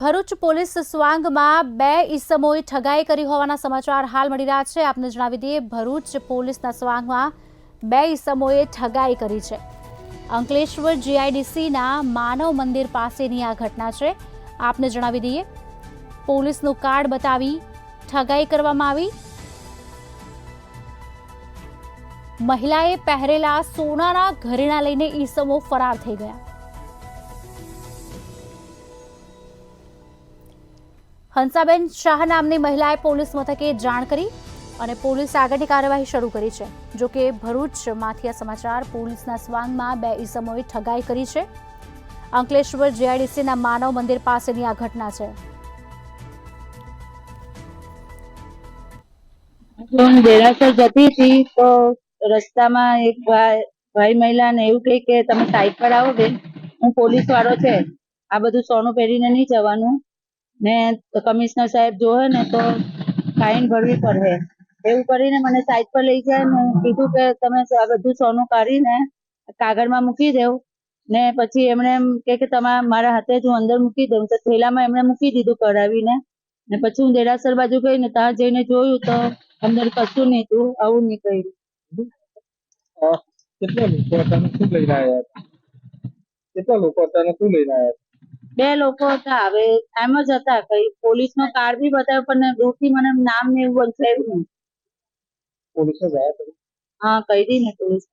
Bharuch police સ્વાંગમાં બે ઈસમોએ ઠગાઈ કરી હોવાના સમાચાર હાલ મળી રહ્યા છે। આપને જણાવી દઈએ, ભરૂચ પોલીસના સ્વાંગમાં બે ઈસમોએ ઠગાઈ કરી છે। અંકલેશ્વર જીઆઈડીસીના માનવ મંદિર પાસેની આ ઘટના છે। આપને જણાવી દઈએ, પોલીસનું કાર્ડ બતાવી ઠગાઈ કરવામાં આવી। મહિલાએ પહેરેલા સોનાના ઘરેણાં લઈને ઈસમો ફરાર થઈ ગયા। હંસાબેન શાહ નામની મહિલાએ પોલીસ મથકે જાણ કરી અને પોલીસ આગળની કાર્યવાહી શરૂ કરી છે। જો કે ભરૂચમાંથી આ સમાચાર, પોલીસના સ્વાંગમાં બે ઈસમોએ ઠગાઈ કરી છે। અંકલેશ્વર જીઆઈડીસીના માનવ મંદિર પાસેની આ ઘટના છે। હું દેરાસર જતી હતી તો રસ્તામાં એક ભાઈ મહિલાને એવું કહે કે તમે સાઈડ પર આવો બેન, હું પોલીસ વાળો છે, આ બધું સોનું પહેરીને નહીં જવાનું ને કમિશનર સાહેબ જોવે ને તો ફાઇન ભરવી પડે। એવું કરીને મને સાઈડ પર લઈ જાય ને કીધું કે તમે આ બધું સોનું કાઢીને કાગળમાં મૂકી દેવ ને પછી એમણે એમ કે તમારા મારા હાથે જ હું અંદર મૂકી દઉં, તો થેલામાં એમણે મૂકી દીધું કઢાવીને ને પછી હું દેરાસર બાજુ ગઈ ને ત્યાં જઈને જોયું તો અંદર કશું નહીં હતું, આવું નીકળ્યું। કેટલા લોકો હતા ને શું લઈને આવ્યા હતા? કેટલા લોકો હતા ને શું લઈને આવ્યા હતા? બે લોકો હતા, હવે એમ જ હતા, કઈ પોલીસ નો કાર્ડ બી બતાવ્યો પણ દૂરથી મને નામ ને એવું બંધાયું નહીં। પોલીસને જાણ કરી? હા, કહી દી ને પોલીસ।